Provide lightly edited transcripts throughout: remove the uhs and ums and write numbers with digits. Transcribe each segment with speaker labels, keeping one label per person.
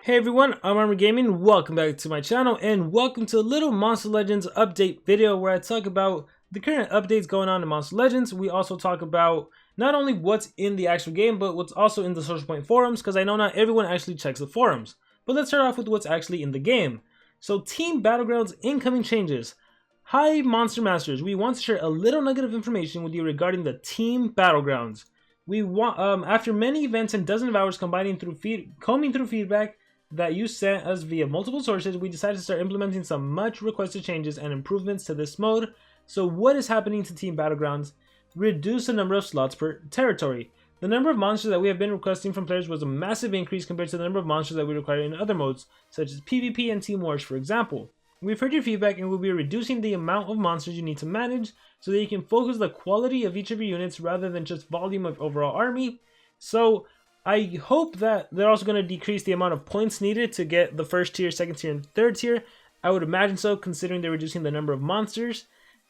Speaker 1: Hey everyone, I'm Armor Gaming. Welcome back to my channel and welcome to a little Monster Legends update video where I talk about the current updates going on in Monster Legends. We also talk about not only what's in the actual game but what's also in the Social Point forums, because I know not everyone actually checks the forums. But let's start off with what's actually in the game. So Team Battlegrounds incoming changes. Hi Monster Masters, we want to share a little nugget of information with you regarding the Team Battlegrounds. We want after many events and dozens of hours combing through feedback that you sent us via multiple sources, we decided to start implementing some much requested changes and improvements to this mode. So what is happening to Team Battlegrounds? Reduce the number of slots per territory. The number of monsters that we have been requesting from players was a massive increase compared to the number of monsters that we require in other modes, such as PvP and Team Wars, for example. We've heard your feedback and we'll be reducing the amount of monsters you need to manage so that you can focus the quality of each of your units rather than just volume of overall army. So I hope that they're also going to decrease the amount of points needed to get the first tier, second tier, and third tier. I would imagine so, considering they're reducing the number of monsters.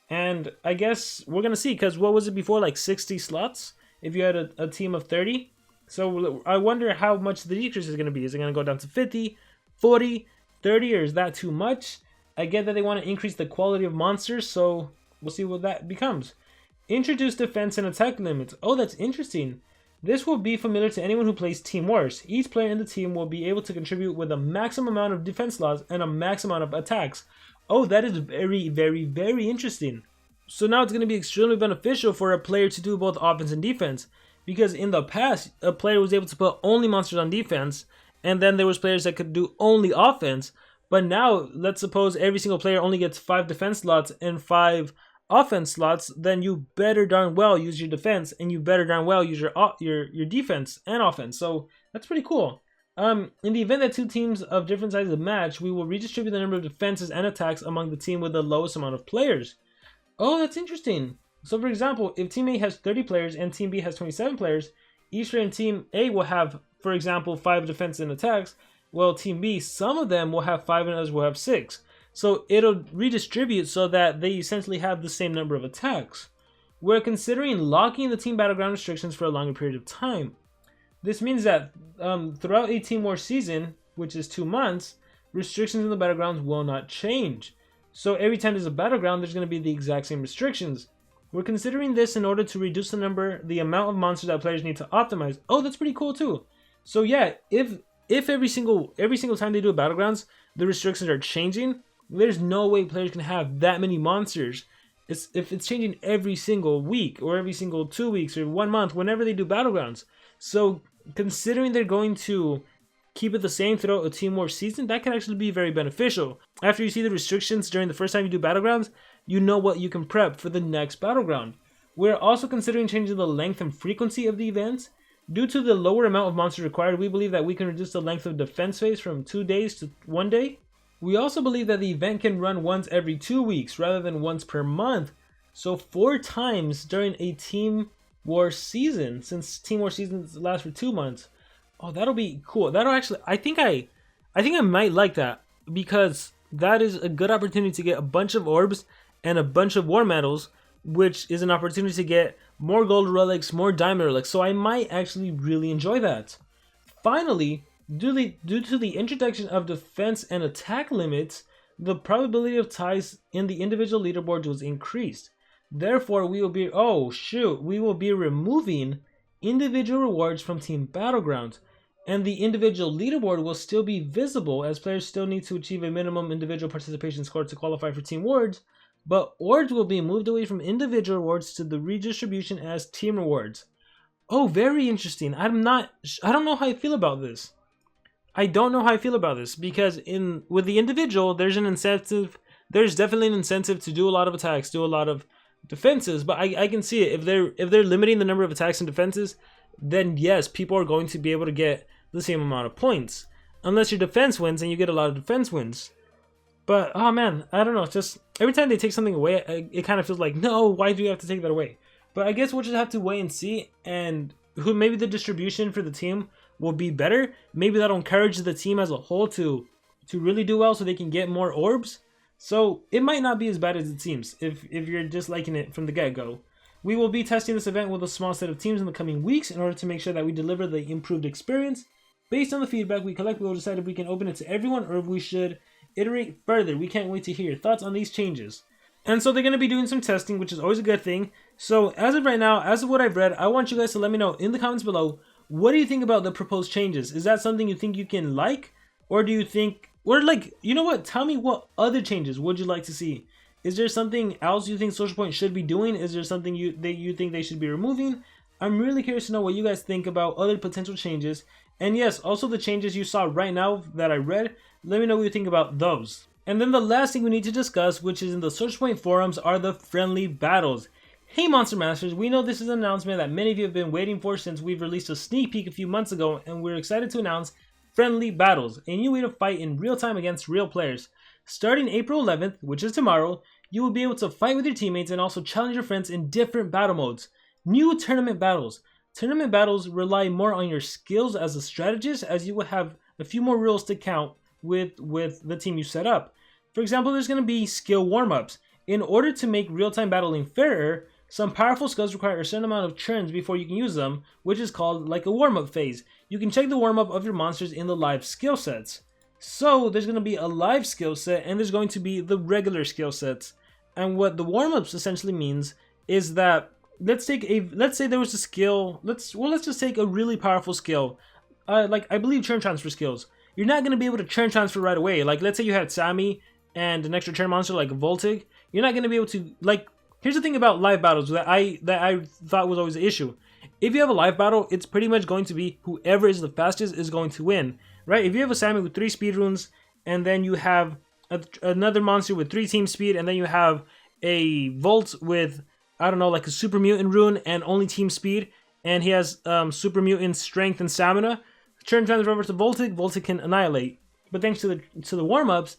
Speaker 1: And I guess we're going to see, because what was it before, like 60 slots if you had a team of 30? So I wonder how much the decrease is going to be. Is it going to go down to 50, 40, 30, or is that too much? I get that they want to increase the quality of monsters, so we'll see what that becomes. Introduce defense and attack limits. Oh, that's interesting. This will be familiar to anyone who plays Team Wars. Each player in the team will be able to contribute with a maximum amount of defense slots and a max amount of attacks. Oh, that is very, very, very interesting. So now it's going to be extremely beneficial for a player to do both offense and defense. Because in the past, a player was able to put only monsters on defense, and then there was players that could do only offense. But now, let's suppose every single player only gets 5 defense slots and 5 offense slots, then you better darn well use your defense, and you better darn well use your defense and offense. So that's pretty cool. In the event that two teams of different sizes match, we will redistribute the number of defenses and attacks among the team with the lowest amount of players. Oh, that's interesting. So for example, if Team A has 30 players and Team B has 27 players, each player in Team A will have, for example, 5 defense and attacks, while Team B, some of them will have 5 and others will have 6. So it'll redistribute so that they essentially have the same number of attacks. We're considering locking the Team Battleground restrictions for a longer period of time. This means that throughout a Team War season, which is 2 months, restrictions in the Battlegrounds will not change. So every time there's a Battleground, there's going to be the exact same restrictions. We're considering this in order to reduce the amount of monsters that players need to optimize. Oh, that's pretty cool too. So yeah, if every single time they do a Battlegrounds, the restrictions are changing, there's no way players can have that many monsters. If it's changing every single week or every single 2 weeks or 1 month, whenever they do Battlegrounds. So considering they're going to keep it the same throughout a Team War season, that can actually be very beneficial. After you see the restrictions during the first time you do Battlegrounds, you know what you can prep for the next Battleground. We're also considering changing the length and frequency of the events. Due to the lower amount of monsters required, we believe that we can reduce the length of defense phase from 2 days to 1 day. We also believe that the event can run once every 2 weeks rather than once per month. So 4 times during a Team War season, since Team War seasons last for 2 months. Oh, that'll be cool. That'll actually, I think I might like that, because that is a good opportunity to get a bunch of orbs and a bunch of war medals, which is an opportunity to get more gold relics, more diamond relics. So I might actually really enjoy that. Finally, due to the introduction of defense and attack limits, the probability of ties in the individual leaderboards was increased. Therefore, we will be removing individual rewards from Team Battlegrounds, and the individual leaderboard will still be visible as players still need to achieve a minimum individual participation score to qualify for Team Awards, but awards will be moved away from individual rewards to the redistribution as team rewards. Oh, very interesting. I don't know how I feel about this. I don't know how I feel about this, because with the individual, there's an incentive. There's definitely an incentive to do a lot of attacks, do a lot of defenses. But I can see it. If they're limiting the number of attacks and defenses, then yes, people are going to be able to get the same amount of points, unless your defense wins and you get a lot of defense wins. But oh man, I don't know. It's just every time they take something away, it kind of feels like, no, why do you have to take that away? But I guess we'll just have to wait and see, and maybe the distribution for the team will be better. Maybe that'll encourage the team as a whole to really do well so they can get more orbs. So it might not be as bad as it seems if you're just liking it from the get-go. We will be testing this event with a small set of teams in the coming weeks in order to make sure that we deliver the improved experience Based on the feedback we collect, we will decide if we can open it to everyone or if we should iterate further. We can't wait to hear your thoughts on these changes. And so they're going to be doing some testing, which is always a good thing. So as of right now, as of what I've read, I want you guys to let me know in the comments below, what do you think about the proposed changes? Is that something you think you can like? Or do you think, or like, you know what? Tell me what other changes would you like to see? Is there something else you think Social Point should be doing? Is there something you think they should be removing? I'm really curious to know what you guys think about other potential changes. And yes, also the changes you saw right now that I read, let me know what you think about those. And then the last thing we need to discuss, which is in the Social Point forums, are the friendly battles. Hey Monster Masters, we know this is an announcement that many of you have been waiting for since we've released a sneak peek a few months ago, and we're excited to announce friendly battles, a new way to fight in real time against real players. Starting April 11th, which is tomorrow, you will be able to fight with your teammates and also challenge your friends in different battle modes. New tournament battles. Tournament battles rely more on your skills as a strategist, as you will have a few more rules to count with the team you set up. For example, there's going to be skill warm-ups. In order to make real-time battling fairer, some powerful skills require a certain amount of turns before you can use them, which is called like a warm-up phase. You can check the warm-up of your monsters in the live skill sets. So there's going to be a live skill set and there's going to be the regular skill sets. And what the warm-ups essentially means is that let's say there was a skill, let's just take a really powerful skill. Like I believe churn transfer skills. You're not going to be able to churn transfer right away. Like let's say you had Sammy and an extra turn monster like Voltig. You're not going to be able to, like, here's the thing about live battles that I thought was always an issue. If you have a live battle, it's pretty much going to be whoever is the fastest is going to win, right? If you have a Sammy with 3 speed runes, and then you have another monster with 3 team speed, and then you have a Volt with, I don't know, like a super mutant rune and only team speed, and he has super mutant strength and stamina, turn transfer over to Voltig, Voltig can annihilate. But thanks to the warm-ups,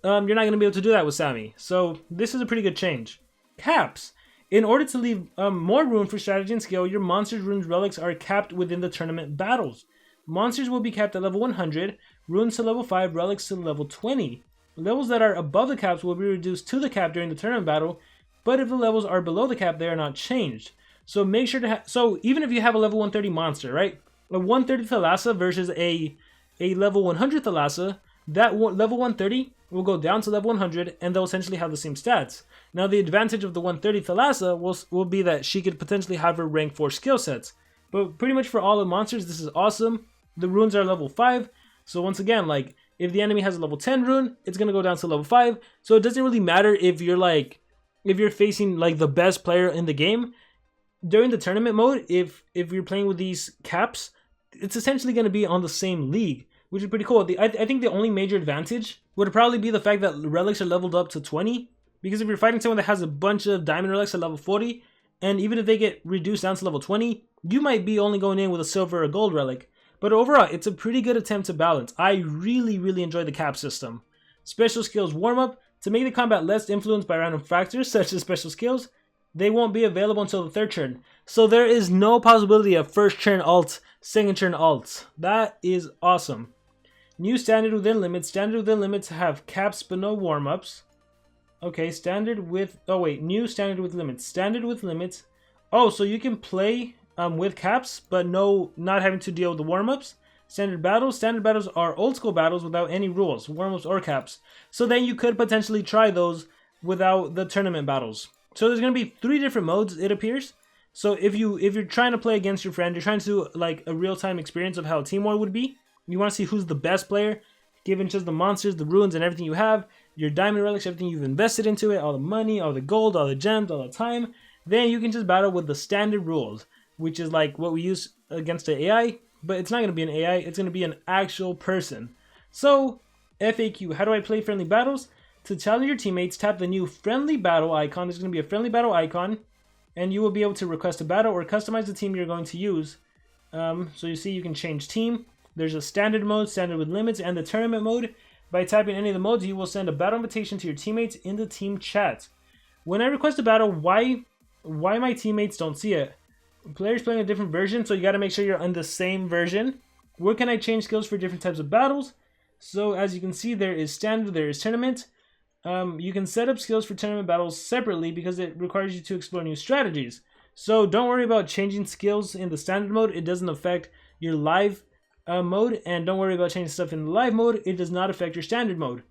Speaker 1: you're not going to be able to do that with Sammy. So this is a pretty good change. Caps. In order to leave more room for strategy and skill, your monsters' runes relics are capped within the tournament battles. Monsters will be capped at level 100, runes to level 5, relics to level 20. Levels that are above the caps will be reduced to the cap during the tournament battle, but if the levels are below the cap, they are not changed. So make sure to so even if you have a level 130 monster, right? A 130 Thalassa versus a level 100 Thalassa, that level 130 will go down to level 100 and they'll essentially have the same stats. Now the advantage of the 130 Thalassa will be that she could potentially have her rank 4 skill sets. But pretty much for all the monsters, this is awesome. The runes are level 5. So once again, like, if the enemy has a level 10 rune, it's going to go down to level 5. So it doesn't really matter if you're facing like the best player in the game. During the tournament mode, if you're playing with these caps, it's essentially going to be on the same league, which is pretty cool. I think the only major advantage would probably be the fact that relics are leveled up to 20. Because if you're fighting someone that has a bunch of diamond relics at level 40, and even if they get reduced down to level 20, you might be only going in with a silver or a gold relic. But overall, it's a pretty good attempt to balance. I really enjoy the cap system. Special skills warm-up. To make the combat less influenced by random factors, such as special skills, they won't be available until the 3rd turn. So there is no possibility of 1st turn alt, 2nd turn alt. That is awesome. New standard within limits. Standard within limits have caps but no warm-ups. Okay, standard with... Oh, wait. New standard with limits. Standard with limits. Oh, so you can play with caps, but not having to deal with the warm-ups. Standard battles. Standard battles are old school battles without any rules, warm-ups or caps. So then you could potentially try those without the tournament battles. So there's going to be 3 different modes, it appears. So if you're trying to play against your friend, you're trying to do like a real-time experience of how a team war would be. You want to see who's the best player, given just the monsters, the runes, and everything you have, your diamond relics, everything you've invested into it, all the money, all the gold, all the gems, all the time. Then you can just battle with the standard rules, which is like what we use against the AI, but it's not going to be an AI, it's going to be an actual person. So, FAQ, how do I play friendly battles? To challenge your teammates, tap the new friendly battle icon. There's going to be a friendly battle icon, and you will be able to request a battle or customize the team you're going to use. So you see you can change team. There's a standard mode, standard with limits, and the tournament mode. By tapping any of the modes, you will send a battle invitation to your teammates in the team chat. When I request a battle, why my teammates don't see it? Players playing a different version, so you got to make sure you're on the same version. Where can I change skills for different types of battles? So as you can see, there is standard, there is tournament. You can set up skills for tournament battles separately because it requires you to explore new strategies. So don't worry about changing skills in the standard mode. It doesn't affect your live mode, and don't worry about changing stuff in the live mode. It does not affect your standard mode.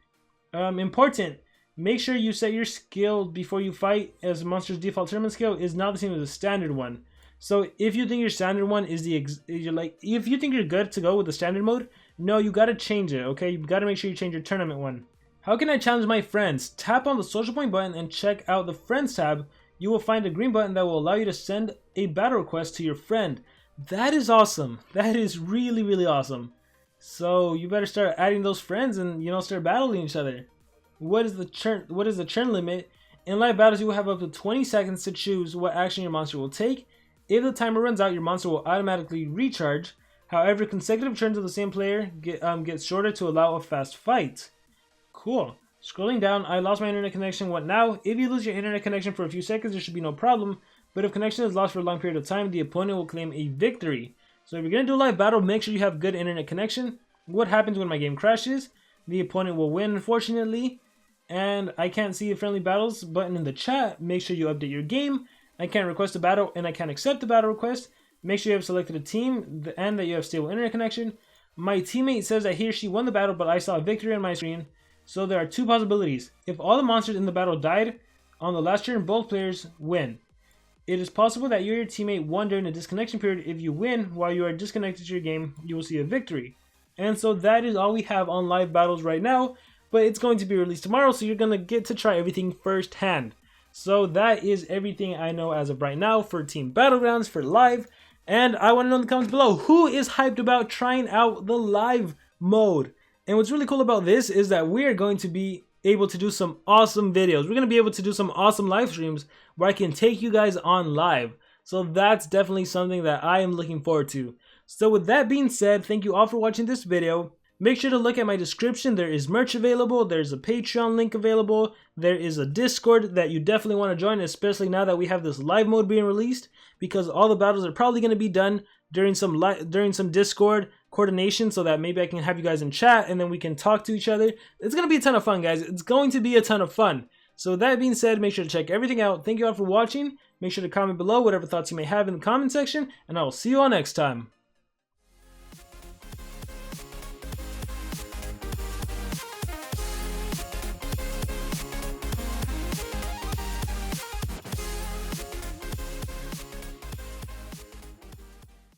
Speaker 1: Important, make sure you set your skill before you fight, as monster's default tournament skill is not the same as the standard one. So if you think your standard one is if you think you're good to go with the standard mode, no, you gotta change it, okay? You gotta make sure you change your tournament one. How can I challenge my friends? Tap on the social point button and check out the friends tab. You will find a green button that will allow you to send a battle request to your friend. That is awesome. That is really, really awesome. So you better start adding those friends and, you know, start battling each other. What is the churn limit? In live battles, you will have up to 20 seconds to choose what action your monster will take. If the timer runs out, your monster will automatically recharge. However, consecutive turns of the same player gets shorter to allow a fast fight. Cool. Scrolling down, I lost my internet connection. What now? If you lose your internet connection for a few seconds, there should be no problem. But if connection is lost for a long period of time, the opponent will claim a victory. So if you're going to do a live battle, make sure you have good internet connection. What happens when my game crashes? The opponent will win, unfortunately. And I can't see a friendly battles button in the chat. Make sure you update your game. I can't request a battle and I can't accept a battle request. Make sure you have selected a team and that you have stable internet connection. My teammate says that he or she won the battle, but I saw a victory on my screen. So there are two possibilities. If all the monsters in the battle died on the last turn, both players win. It is possible that you or your teammate won during the disconnection period. If you win while you are disconnected to your game, you will see a victory. And so that is all we have on live battles right now, but it's going to be released tomorrow, so you're going to get to try everything firsthand. So that is everything I know as of right now for Team Battlegrounds for live. And I want to know in the comments below, who is hyped about trying out the live mode? And what's really cool about this is that we're going to be able to do some awesome videos. We're going to be able to do some awesome live streams where I can take you guys on live. So that's definitely something that I am looking forward to. So with that being said, thank you all for watching this video. Make sure to look at my description. There is merch available. There's a Patreon link available. There is a Discord that you definitely want to join, especially now that we have this live mode being released, because all the battles are probably going to be done during some Discord coordination, so that maybe I can have you guys in chat and then we can talk to each other. It's going to be a ton of fun, guys. It's going to be a ton of fun. So with that being said, make sure to check everything out. Thank you all for watching. Make sure to comment below whatever thoughts you may have in the comment section, and I will see you all next time.